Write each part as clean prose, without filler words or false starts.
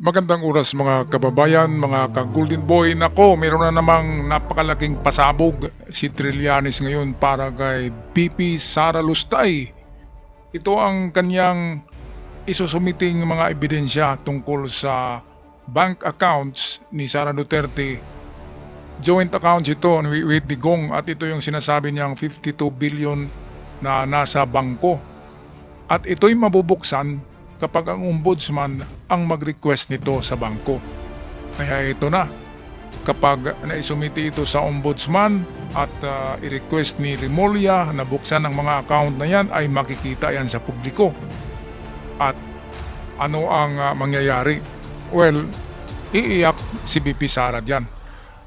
Magandang oras mga kababayan, mga ka-Golden Boy. Nako, meron na namang napakalaking pasabog si Trillanes ngayon para kay BP Sara Lustay. Ito ang kanyang isusumiting mga ebidensya tungkol sa bank accounts ni Sara Duterte. Joint accounts ito with Digong at ito yung sinasabi niyang 52 billion na nasa bangko. At ito'y mabubuksan kapag ang ombudsman ang mag-request nito sa bangko. Kaya ito na, kapag naisumiti ito sa ombudsman at i-request ni Remulla na buksan ang mga account na yan, ay makikita yan sa publiko. At ano ang mangyayari? Well, iiyak si BP Sara dyan.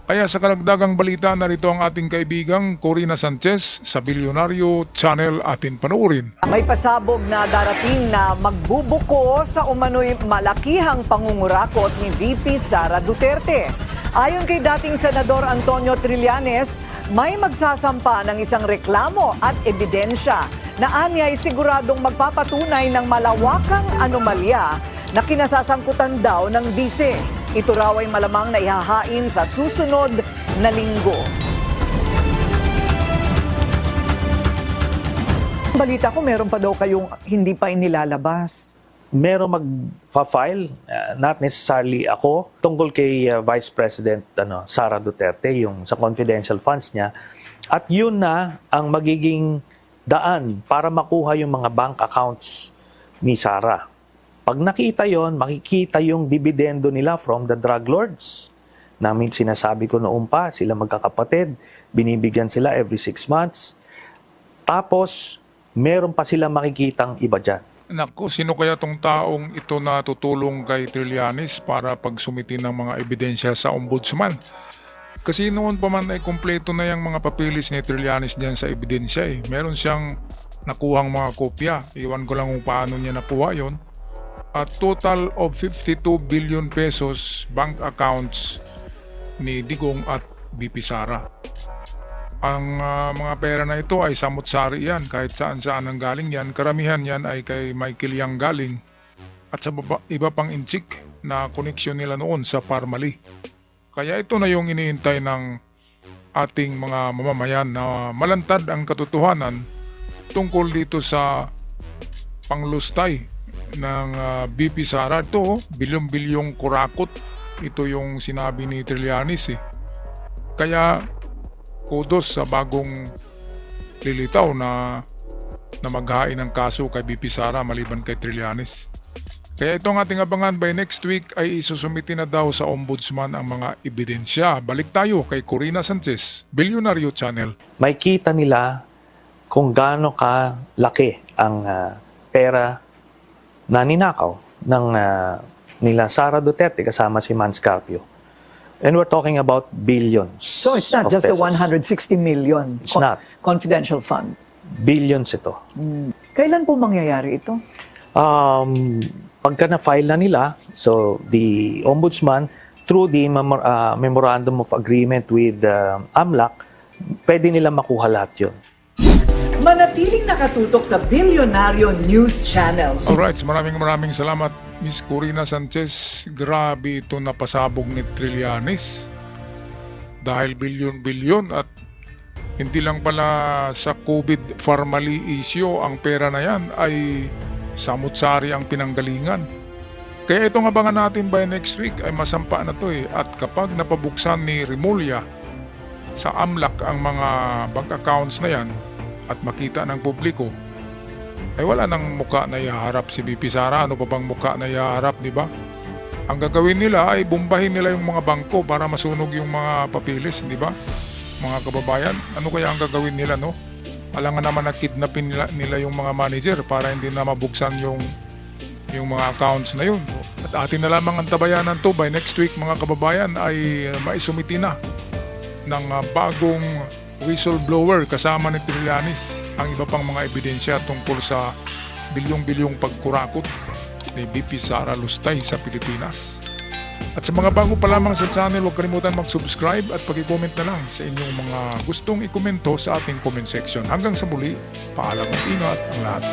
Kaya sa karagdagang balita, narito ang ating kaibigang Corina Sanchez sa Bilyonaryo Channel, atin panoorin. May pasabog na darating na magbubuko sa umano'y malakihang pangungurakot ni VP Sara Duterte. Ayon kay dating Senador Antonio Trillanes, may magsasampa ng isang reklamo at ebidensya na anya'y siguradong magpapatunay ng malawakang anomalya na kinasasangkutan daw ng bise. Ito raw ay malamang na ihahain sa susunod na linggo. Balita ko, meron pa daw kayong hindi pa inilalabas. Meron magpa-file, not necessarily ako, tungkol kay Vice President Sara Duterte, yung sa confidential funds niya. At yun na ang magiging daan para makuha yung mga bank accounts ni Sara. Pag nakita yon, makikita yung dividendo nila from the drug lords. Namin sinasabi ko noon pa, sila magkakapatid, binibigyan sila every 6 months. Tapos, meron pa sila makikitang iba dyan. Naku, sino kaya tong taong ito na tutulong kay Trillanes para pagsumiti ng mga ebidensya sa ombudsman? Kasi noon pa man ay kumpleto na yung mga papilis ni Trillanes diyan sa ebidensya eh. Meron siyang nakuhang mga kopya. Iwan ko lang kung paano niya nakuha yon. At total of 52 billion pesos bank accounts ni Digong at BP Sara. Ang mga pera na ito ay samut-sari yan, kahit saan-saan ang galing yan. Karamihan yan ay kay Michael Yang galing at sa iba pang inchik na koneksyon nila noon sa Parmali. Kaya ito na yung iniintay ng ating mga mamamayan na malantad ang katotohanan tungkol dito sa panglustay ng BP Sara. Ito, bilyong-bilyong kurakot. Ito yung sinabi ni Trillanes eh. Kaya kudos sa bagong lilitaw na maghain ng kaso kay BP Sara maliban kay Trillanes. Kaya itong ating abangan, by next week ay isusumiti na daw sa ombudsman ang mga ebidensya. Balik tayo kay Corina Sanchez, Bilyonaryo Channel. May kita nila kung gaano kalaki ang pera na ninakaw ng nila Sara Duterte kasama si Mans Carpio. And we're talking about billions. So it's not of just the pesos. 160 million It's not. confidential fund. Billions ito. Kailan po mangyayari ito? Pagka na-file na nila, so the ombudsman, through the memorandum of agreement with AMLAC, pwede nila makuha lahat yun. Manatiling nakatutok sa Bilyonaryo News Channel. Alright, maraming salamat Miss Corina Sanchez. Grabe ito na pasabog ni Trillanes. Dahil bilyon-bilyon at hindi lang pala sa COVID Parmali issue ang pera na yan, ay samut-sari ang pinanggalingan. Kaya itong abangan natin by next week ay masampa na to eh. At kapag napabuksan ni Remulla sa AMLAC ang mga bank accounts na yan at makita ng publiko, ay wala nang muka na ihaharap si BP Sara. Ano pa bang muka na ihaharap, di ba? Ang gagawin nila ay bombahin nila yung mga bangko para masunog yung mga papilis, di ba? Mga kababayan, ano kaya ang gagawin nila, no? Alangan naman na kidnapin nila yung mga manager para hindi na mabuksan yung mga accounts na yun. At atin na lamang ang tabayanan to by next week mga kababayan ay maisumiti na ng bagong whistleblower kasama ni Trillanes ang iba pang mga ebidensya tungkol sa bilyong-bilyong pagkurakot ni BP Sara Lustay sa Pilipinas. At sa mga bago pa lamang sa channel, huwag kalimutan mag-subscribe at pag-i-comment na lang sa inyong mga gustong i-komento sa ating comment section. Hanggang sa muli, paalam at ingat ang lahat.